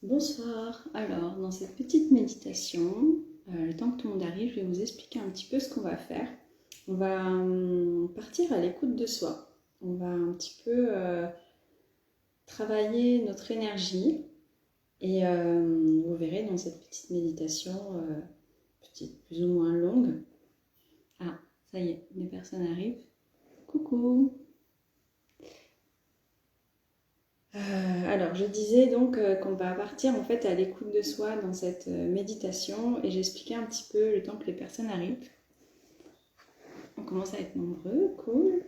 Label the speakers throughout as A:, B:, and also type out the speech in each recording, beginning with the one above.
A: Bonsoir, alors dans cette petite méditation, le temps que tout le monde arrive, je vais vous expliquer un petit peu ce qu'on va faire. On va partir à l'écoute de soi. On va un petit peu travailler notre énergie et vous verrez dans cette petite méditation, petite plus ou moins longue. Ah, ça y est, des personnes arrivent. Coucou! Alors, je disais donc qu'on va partir en fait à l'écoute de soi dans cette méditation et j'expliquais un petit peu le temps que les personnes arrivent. On commence à être nombreux, cool.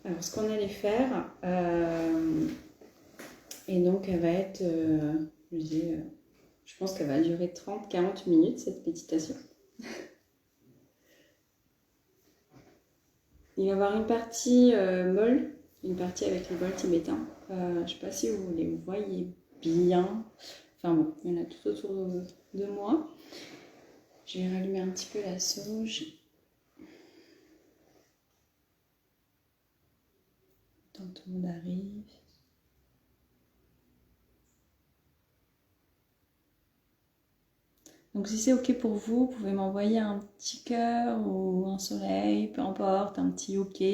A: Alors, ce qu'on allait faire, et donc elle va être, je pense qu'elle va durer 30-40 minutes cette méditation. Il va y avoir une partie bol, une partie avec les bols tibétains. Je ne sais pas si vous les voyez bien. Enfin bon, il y en a tout autour de moi. Je vais rallumer un petit peu la sauge. Tant que tout le monde arrive. Donc si c'est ok pour vous, vous pouvez m'envoyer un petit cœur ou un soleil, peu importe, un petit ok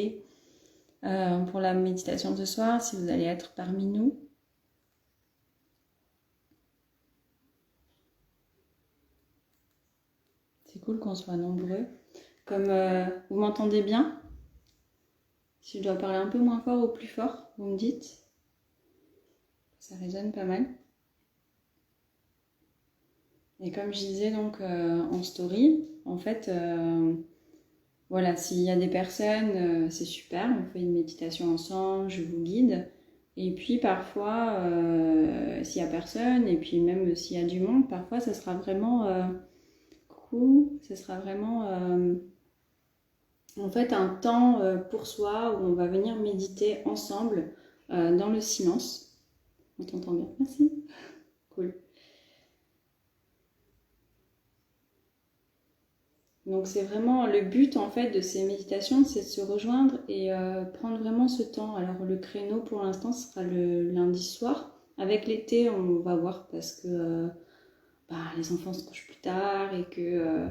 A: pour la méditation de ce soir, si vous allez être parmi nous. C'est cool qu'on soit nombreux. Comme vous m'entendez bien? Si je dois parler un peu moins fort ou plus fort, vous me dites. Ça résonne pas mal. Et comme je disais donc en story, en fait, voilà, s'il y a des personnes, c'est super, on fait une méditation ensemble, je vous guide. Et puis parfois, s'il y a personne, et puis même s'il y a du monde, parfois ça sera vraiment coucou, ça sera vraiment en fait un temps pour soi où on va venir méditer ensemble dans le silence. On t'entend bien, merci. Cool. Donc c'est vraiment le but en fait de ces méditations, c'est de se rejoindre et prendre vraiment ce temps. Alors le créneau pour l'instant ce sera le lundi soir. Avec l'été on va voir parce que les enfants se couchent plus tard et que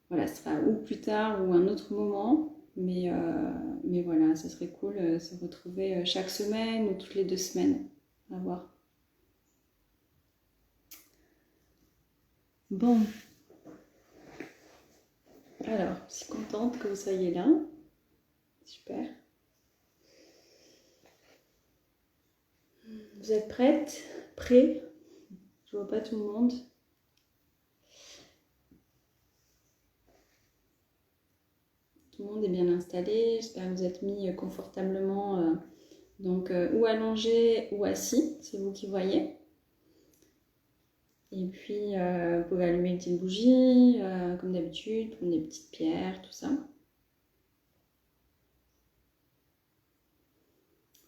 A: voilà, ce sera ou plus tard ou un autre moment. Mais voilà, ce serait cool de se retrouver chaque semaine ou toutes les 2 semaines. À voir. Bon, alors, je suis contente que vous soyez là. Super. Vous êtes prêtes? Prêts? Je vois pas tout le monde. Tout le monde est bien installé. J'espère que vous êtes mis confortablement, ou allongé ou assis, c'est vous qui voyez. Et puis, vous pouvez allumer une petite bougie, comme d'habitude, prendre des petites pierres, tout ça.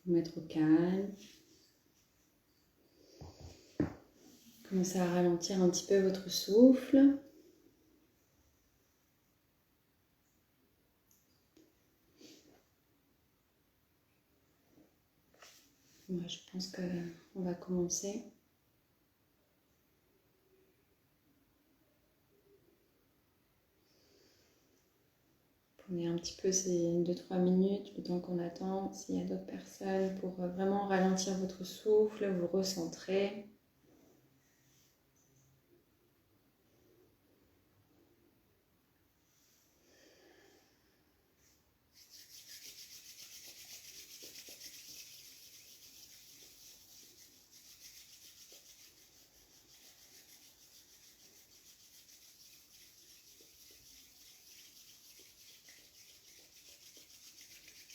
A: Vous mettre au calme. Commencez à ralentir un petit peu votre souffle. Moi, je pense qu'on va commencer. Prenez un petit peu ces 2-3 minutes, le temps qu'on attend, s'il y a d'autres personnes, pour vraiment ralentir votre souffle, vous recentrer.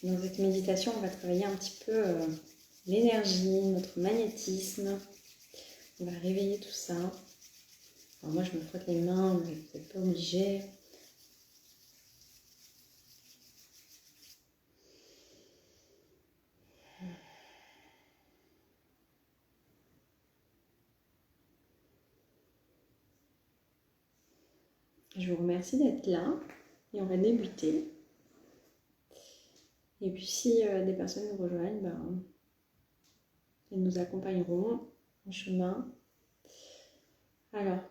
A: Dans cette méditation, on va travailler un petit peu l'énergie, notre magnétisme. On va réveiller tout ça. Alors moi, je me frotte les mains, mais vous n'êtes pas obligé. Je vous remercie d'être là et on va débuter. Et puis si des personnes nous rejoignent, et nous accompagneront en chemin. Alors,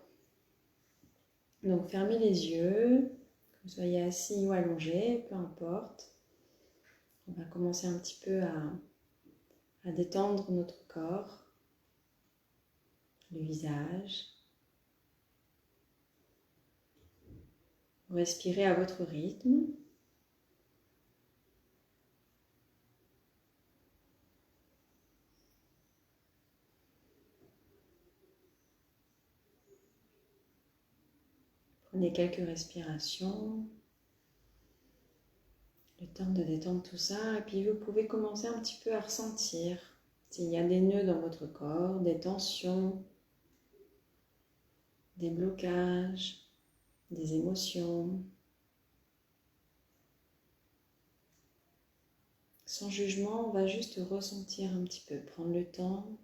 A: donc fermez les yeux, que vous soyez assis ou allongé, peu importe. On va commencer un petit peu à détendre notre corps, le visage. Respirez à votre rythme. Prenez quelques respirations. Le temps de détendre tout ça. Et puis vous pouvez commencer un petit peu à ressentir s'il y a des nœuds dans votre corps, des tensions, des blocages, des émotions. Sans jugement, on va juste ressentir un petit peu, prendre le temps,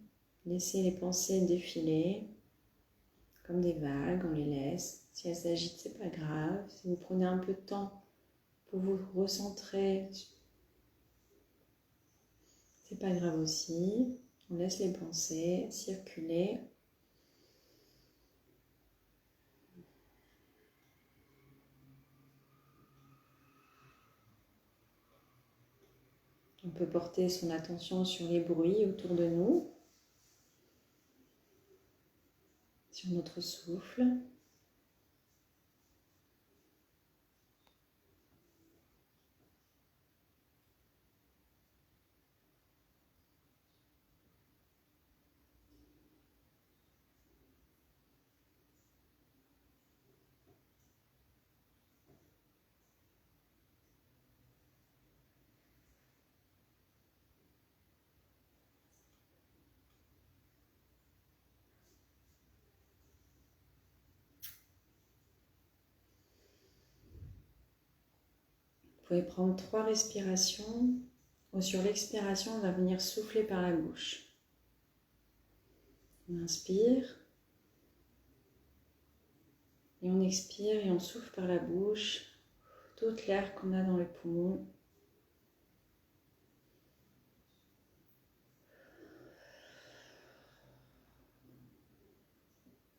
A: laisser les pensées défiler comme des vagues, on les laisse. Si elles s'agitent, c'est pas grave. Si vous prenez un peu de temps pour vous recentrer, c'est pas grave aussi. On laisse les pensées circuler. On peut porter son attention sur les bruits autour de nous, sur notre souffle. Vous pouvez prendre 3 respirations. Sur l'expiration, on va venir souffler par la bouche. On inspire. Et on expire et on souffle par la bouche tout l'air qu'on a dans les poumons.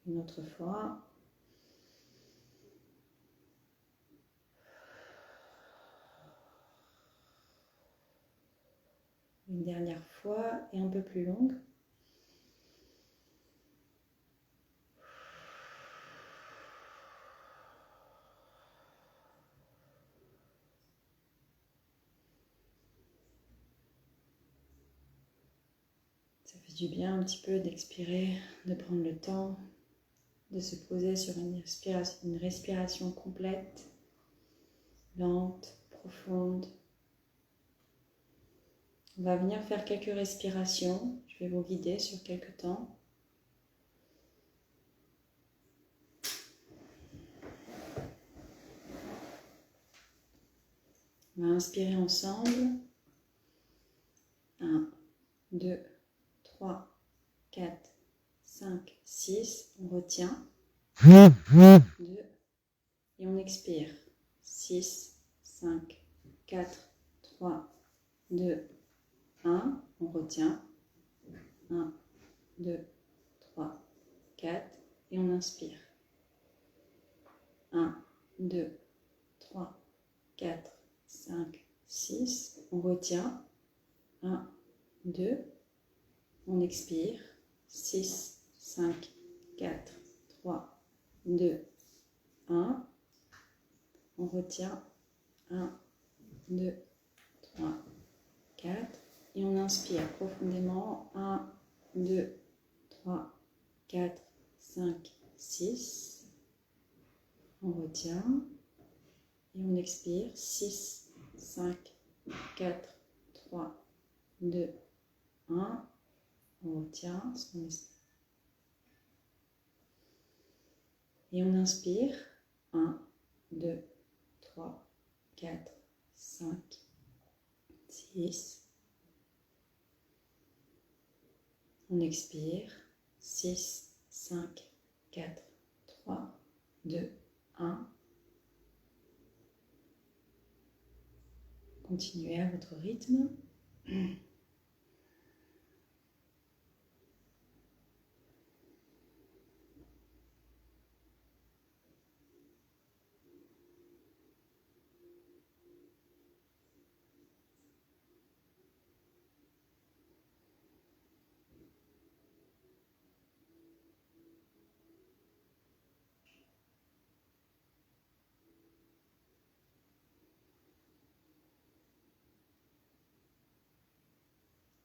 A: Une autre fois. Une dernière fois et un peu plus longue. Ça fait du bien un petit peu d'expirer, de prendre le temps, de se poser sur une respiration complète, lente, profonde. On va venir faire quelques respirations. Je vais vous guider sur quelques temps. On va inspirer ensemble. 1, 2, 3, 4, 5, 6. On retient. 2. Et on expire. 6, 5, 4, 3, 2, 1. On retient. 1, 2, 3, 4. Et on inspire. 1, 2, 3, 4, 5, 6. On retient. 1, 2. On expire. 6, 5, 4, 3, 2, 1. On retient. 1, 2, 3, 4. Et on inspire profondément. 1, 2, 3, 4, 5, 6. On retient. Et on expire. 6, 5, 4, 3, 2, 1. On retient. Et on inspire. 1, 2, 3, 4, 5, 6. On expire. 6, 5, 4, 3, 2, 1. Continuez à votre rythme.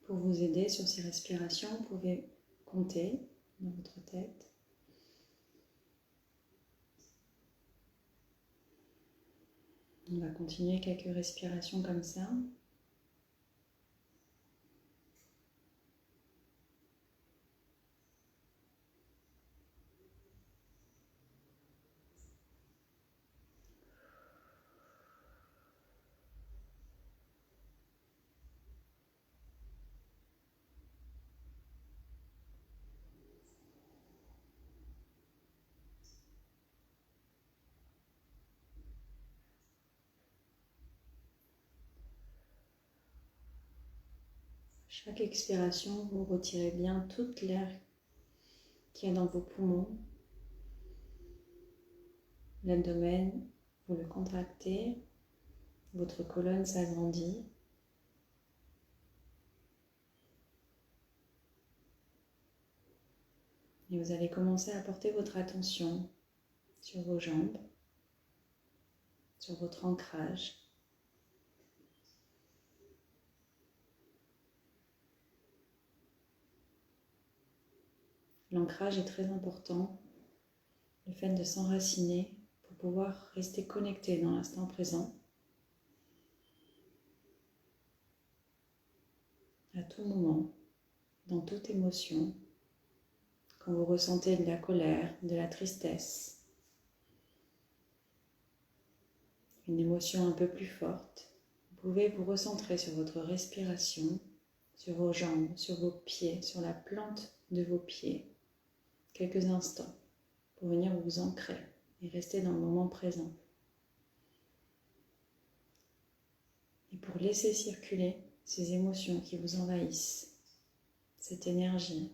A: Pour vous aider sur ces respirations, vous pouvez compter dans votre tête. On va continuer quelques respirations comme ça. Chaque expiration, vous retirez bien toute l'air qu'il y a dans vos poumons. L'abdomen, vous le contractez, votre colonne s'agrandit. Et vous allez commencer à porter votre attention sur vos jambes, sur votre ancrage. L'ancrage est très important, le fait de s'enraciner pour pouvoir rester connecté dans l'instant présent. À tout moment, dans toute émotion, quand vous ressentez de la colère, de la tristesse, une émotion un peu plus forte, vous pouvez vous recentrer sur votre respiration, sur vos jambes, sur vos pieds, sur la plante de vos pieds, quelques instants, pour venir vous ancrer et rester dans le moment présent. Et pour laisser circuler ces émotions qui vous envahissent, cette énergie.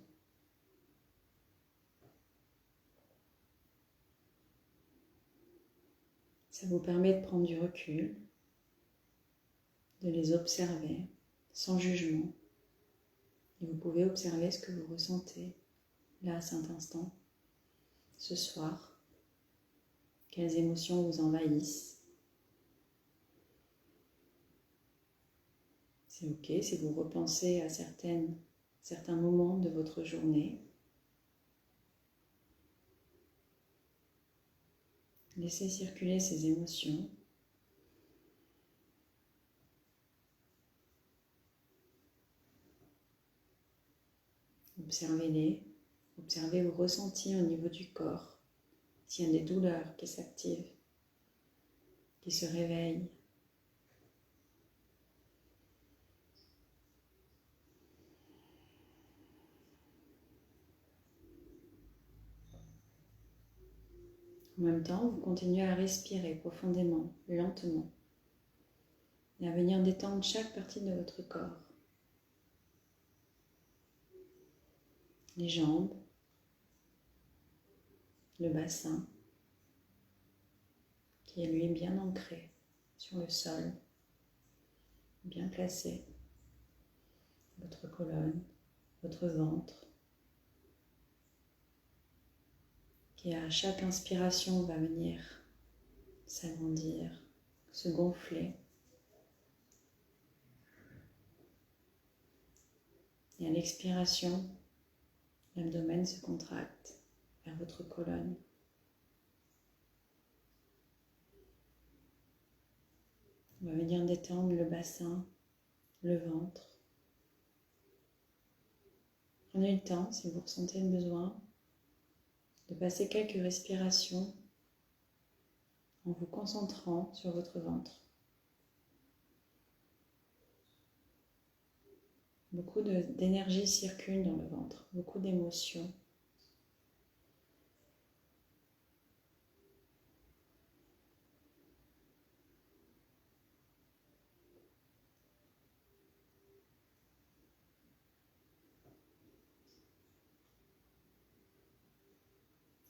A: Ça vous permet de prendre du recul, de les observer sans jugement. Et vous pouvez observer ce que vous ressentez là à cet instant, ce soir. Quelles émotions vous envahissent. C'est ok si vous repensez à certains moments de votre journée. Laissez circuler ces émotions. Observez-les. Observez vos ressentis au niveau du corps. S'il y a des douleurs qui s'activent, qui se réveillent. En même temps, vous continuez à respirer profondément, lentement, et à venir détendre chaque partie de votre corps. Les jambes, le bassin, qui est lui bien ancré sur le sol, bien placé, votre colonne, votre ventre, qui à chaque inspiration va venir s'agrandir, se gonfler. Et à l'expiration, l'abdomen se contracte vers votre colonne. On va venir détendre le bassin, le ventre. Prenez le temps, si vous ressentez le besoin, de passer quelques respirations en vous concentrant sur votre ventre. Beaucoup d'énergie circule dans le ventre, beaucoup d'émotions.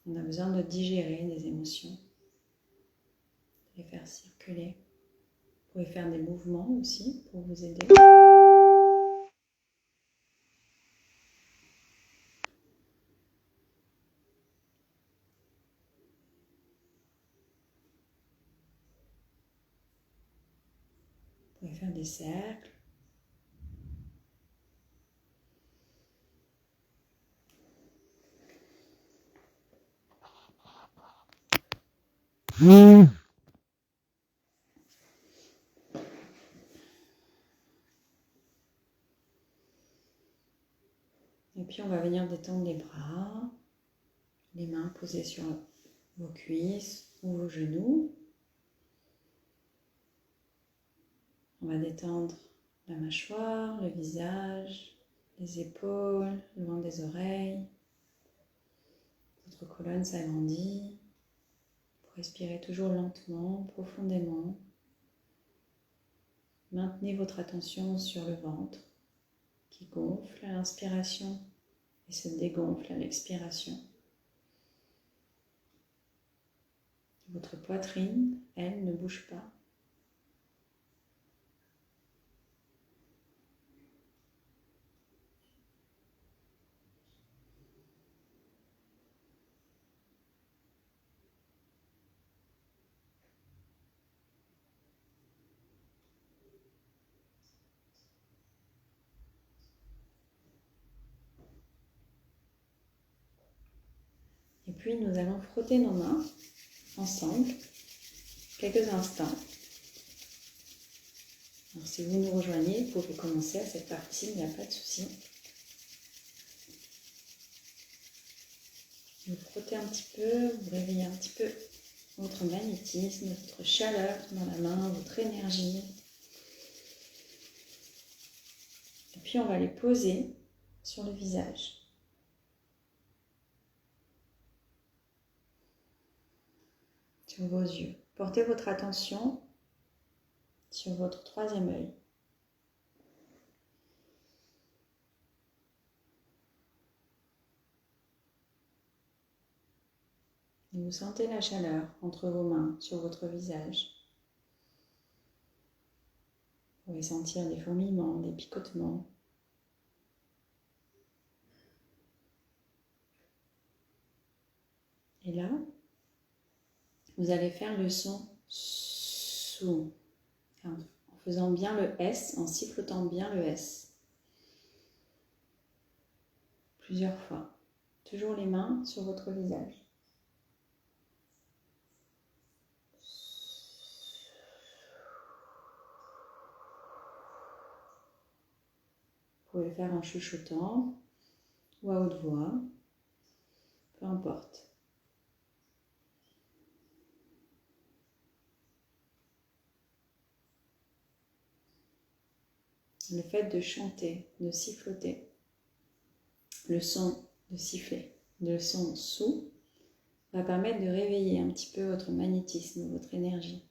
A: On a besoin de digérer des émotions, de les faire circuler. Vous pouvez faire des mouvements aussi pour vous aider. Vous pouvez faire des cercles. Et puis on va venir détendre les bras, les mains posées sur vos cuisses ou vos genoux. On va détendre la mâchoire, le visage, les épaules, le long des oreilles. Votre colonne s'agrandit. Vous respirez toujours lentement, profondément. Maintenez votre attention sur le ventre qui gonfle à l'inspiration et se dégonfle à l'expiration. Votre poitrine, elle, ne bouge pas. Et puis nous allons frotter nos mains ensemble quelques instants. Alors si vous nous rejoignez, vous pouvez commencer à cette partie, il n'y a pas de souci. Vous frottez un petit peu, vous réveillez un petit peu votre magnétisme, votre chaleur dans la main, votre énergie. Et puis on va les poser sur le visage. Sur vos yeux. Portez votre attention sur votre troisième œil. Et vous sentez la chaleur entre vos mains sur votre visage. Vous pouvez sentir des fourmillements, des picotements. Et là, vous allez faire le son sou en faisant bien le S, en sifflotant bien le S. Plusieurs fois. Toujours les mains sur votre visage. Vous pouvez le faire en chuchotant ou à haute voix, peu importe. Le fait de chanter, de siffloter, le son de siffler, le son sous, va permettre de réveiller un petit peu votre magnétisme, votre énergie.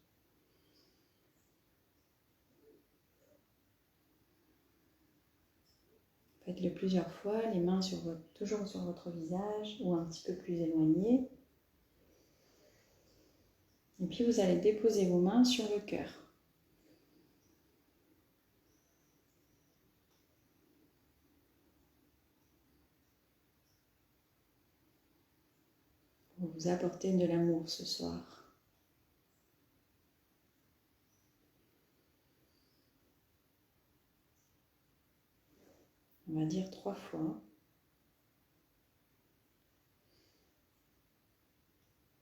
A: Faites-le plusieurs fois, les mains toujours sur votre visage ou un petit peu plus éloignées. Et puis vous allez déposer vos mains sur le cœur. Pour vous apporter de l'amour ce soir. On va dire 3 fois.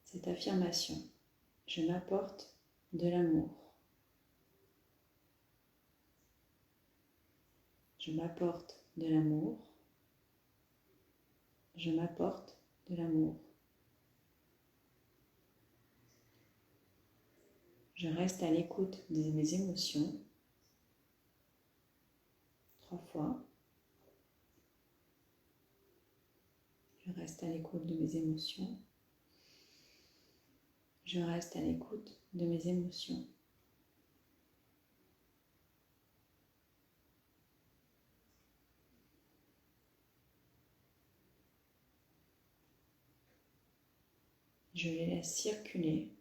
A: Cette affirmation. Je m'apporte de l'amour. Je m'apporte de l'amour. Je m'apporte de l'amour. Je reste à l'écoute de mes émotions. 3 fois. Je reste à l'écoute de mes émotions. Je reste à l'écoute de mes émotions. Je les laisse circuler.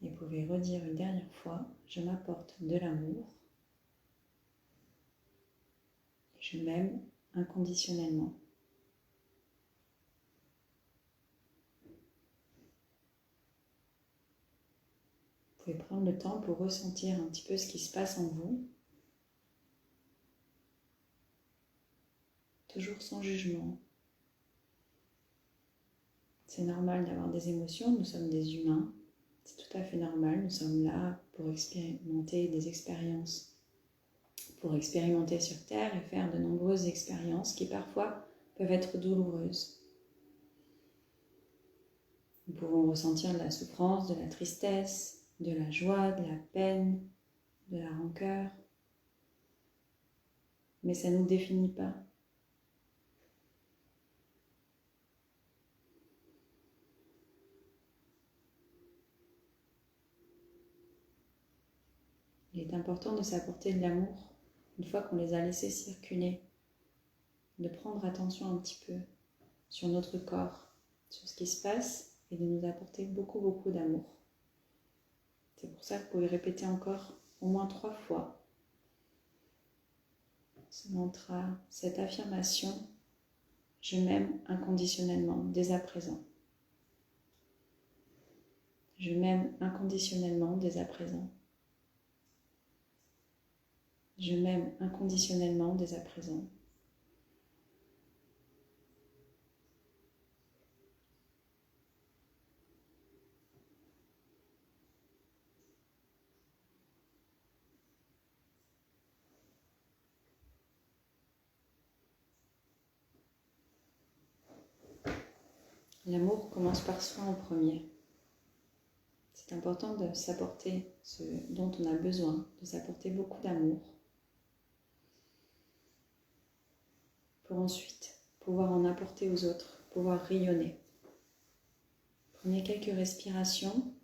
A: Et vous pouvez redire une dernière fois, je m'apporte de l'amour. Je m'aime inconditionnellement. Vous pouvez prendre le temps pour ressentir un petit peu ce qui se passe en vous. Toujours sans jugement. C'est normal d'avoir des émotions, nous sommes des humains. C'est tout à fait normal, nous sommes là pour expérimenter des expériences. Pour expérimenter sur Terre et faire de nombreuses expériences qui parfois peuvent être douloureuses. Nous pouvons ressentir de la souffrance, de la tristesse, de la joie, de la peine, de la rancœur. Mais ça ne nous définit pas. Il est important de s'apporter de l'amour une fois qu'on les a laissés circuler, de prendre attention un petit peu sur notre corps, sur ce qui se passe et de nous apporter beaucoup d'amour. C'est pour ça que vous pouvez répéter encore au moins 3 fois ce mantra, cette affirmation, je m'aime inconditionnellement dès à présent. Je m'aime inconditionnellement dès à présent. Je m'aime inconditionnellement dès à présent. L'amour commence par soi en premier. C'est important de s'apporter ce dont on a besoin, de s'apporter beaucoup d'amour, pour ensuite pouvoir en apporter aux autres, pouvoir rayonner. Prenez quelques respirations,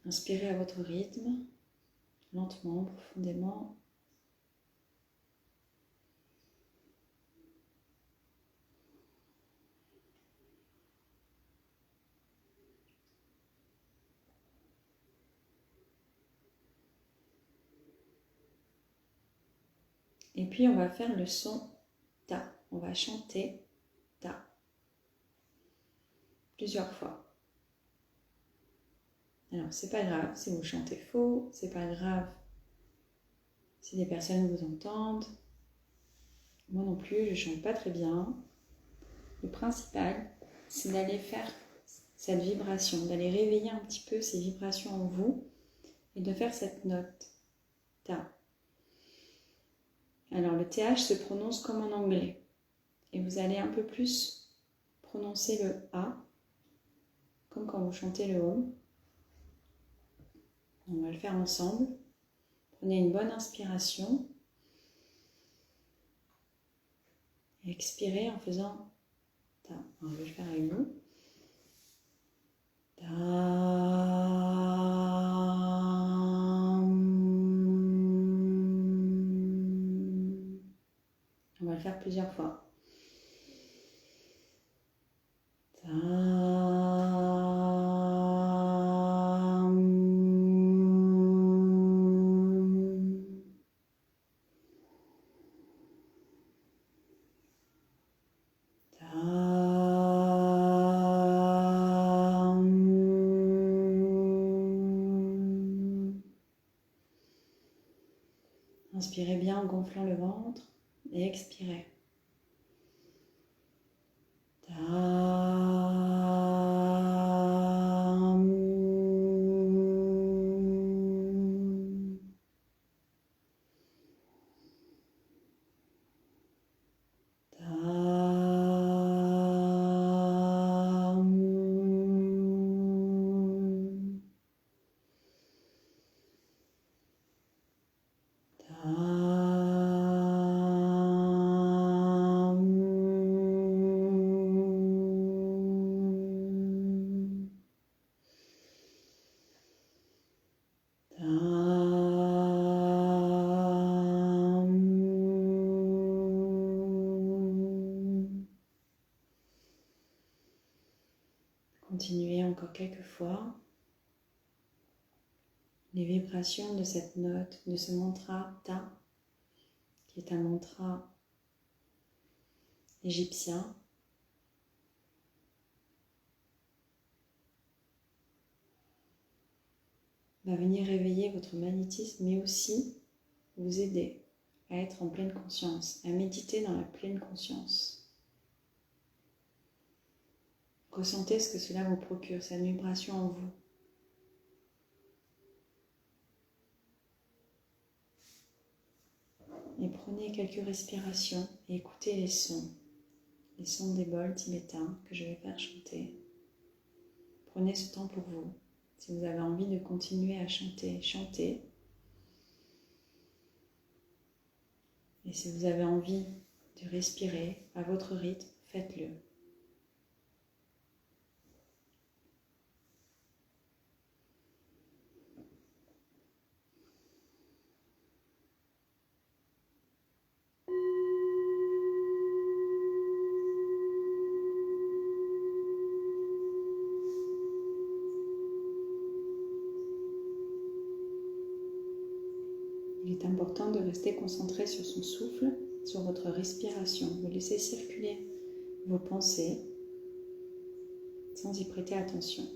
A: inspirez à votre rythme, lentement, profondément. Et puis on va faire le son ta. On va chanter ta plusieurs fois. Alors c'est pas grave si vous chantez faux, c'est pas grave si des personnes vous entendent. Moi non plus, je chante pas très bien. Le principal, c'est d'aller faire cette vibration, d'aller réveiller un petit peu ces vibrations en vous et de faire cette note ta. Alors le TH se prononce comme en anglais et vous allez un peu plus prononcer le A comme quand vous chantez le home. On va le faire ensemble. Prenez une bonne inspiration et expirez en faisant ta. Alors, je vais le faire avec vous. Ta. On va le faire plusieurs fois. Inspirez bien en gonflant le ventre et expirez. Continuez encore quelques fois. Les vibrations de cette note, de ce mantra ta, qui est un mantra égyptien, va venir réveiller votre magnétisme, mais aussi vous aider à être en pleine conscience, à méditer dans la pleine conscience. Ressentez ce que cela vous procure, cette vibration en vous. Et prenez quelques respirations et écoutez les sons des bols tibétains que je vais faire chanter. Prenez ce temps pour vous. Si vous avez envie de continuer à chanter, chantez. Et si vous avez envie de respirer à votre rythme, faites-le. Il est important de rester concentré sur son souffle, sur votre respiration. Vous laissez circuler vos pensées sans y prêter attention.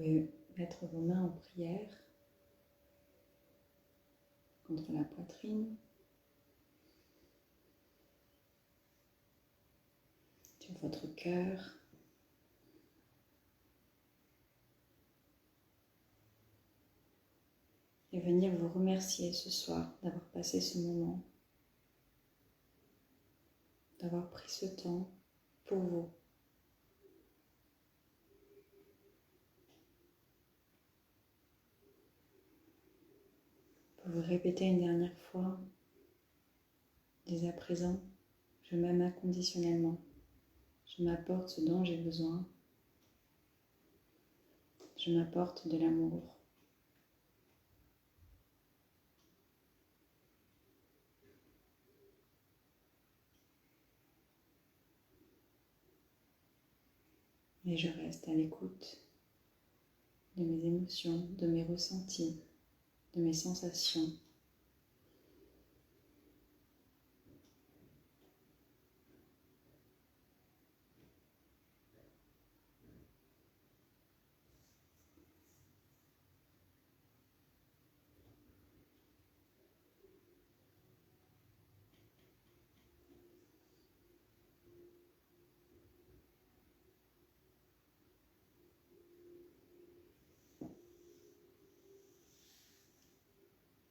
A: pouvez mettre vos mains en prière contre la poitrine, sur votre cœur. Et venir vous remercier ce soir d'avoir passé ce moment, d'avoir pris ce temps pour vous. Vous répétez une dernière fois, dès à présent, je m'aime inconditionnellement. Je m'apporte ce dont j'ai besoin. Je m'apporte de l'amour. Et je reste à l'écoute de mes émotions, de mes ressentis, de mes sensations.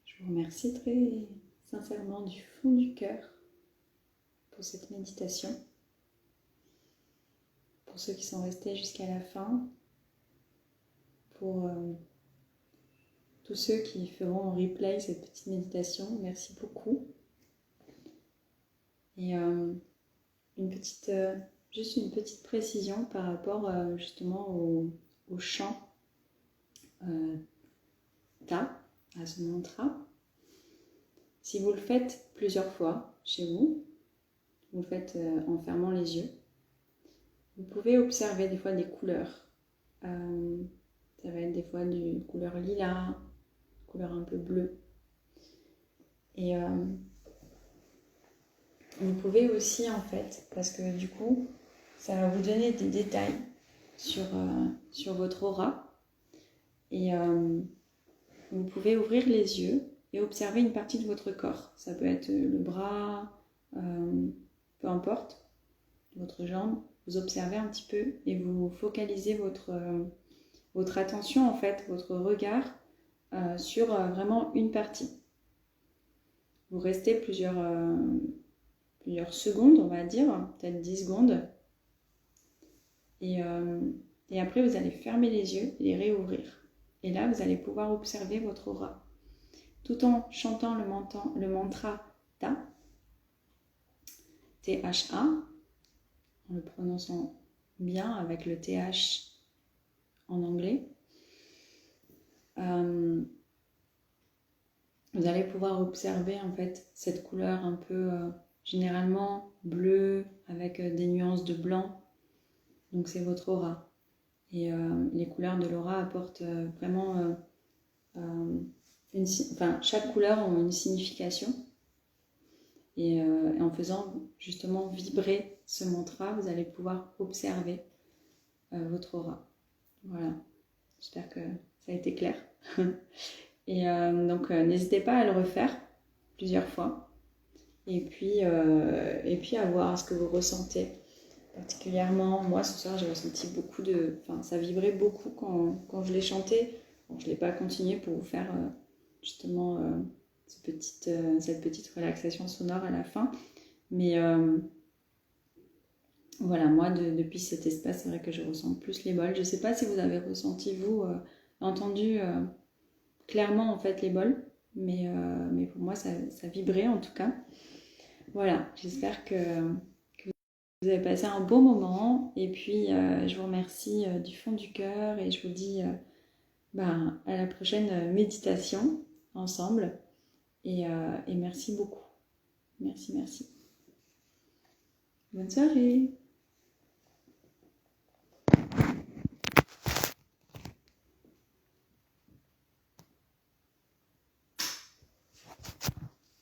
A: Je vous remercie très sincèrement du fond du cœur pour cette méditation. Pour ceux qui sont restés jusqu'à la fin, pour tous ceux qui feront en replay cette petite méditation, merci beaucoup. Et juste une petite précision par rapport justement au chant Ta, à ce mantra. Si vous le faites plusieurs fois chez vous, vous le faites en fermant les yeux, vous pouvez observer des fois des couleurs. Ça va être des fois d'une couleur lilas, couleur un peu bleue. Et vous pouvez aussi en fait, parce que du coup, ça va vous donner des détails sur votre aura. Et vous pouvez ouvrir les yeux et observer une partie de votre corps. Ça peut être le bras, peu importe, votre jambe. Vous observez un petit peu et vous focalisez votre attention, en fait, votre regard sur vraiment une partie. Vous restez plusieurs secondes, on va dire, peut-être 10 secondes. Et après, vous allez fermer les yeux et les réouvrir. Et là, vous allez pouvoir observer votre aura. Tout en chantant le mantra Ta, T-H-A, en le prononçant bien avec le TH en anglais. Vous allez pouvoir observer en fait cette couleur un peu généralement bleue avec des nuances de blanc. Donc c'est votre aura. Et les couleurs de l'aura apportent vraiment chaque couleur a une signification. Et en faisant justement vibrer ce mantra, vous allez pouvoir observer votre aura. Voilà, j'espère que ça a été clair. Et donc n'hésitez pas à le refaire plusieurs fois. Et puis à voir ce que vous ressentez. Particulièrement, moi ce soir j'ai ressenti beaucoup ça vibrait beaucoup quand je l'ai chanté. Bon, je ne l'ai pas continué pour vous faire justement cette petite relaxation sonore à la fin. Mais voilà, moi depuis cet espace, c'est vrai que je ressens plus les bols. Je ne sais pas si vous avez ressenti, vous, entendu clairement en fait les bols. Mais pour moi ça vibrait en tout cas. Voilà, j'espère que vous avez passé un beau moment. Et puis je vous remercie du fond du cœur. Et je vous dis à la prochaine méditation ensemble. Et merci beaucoup. Merci. Bonne soirée.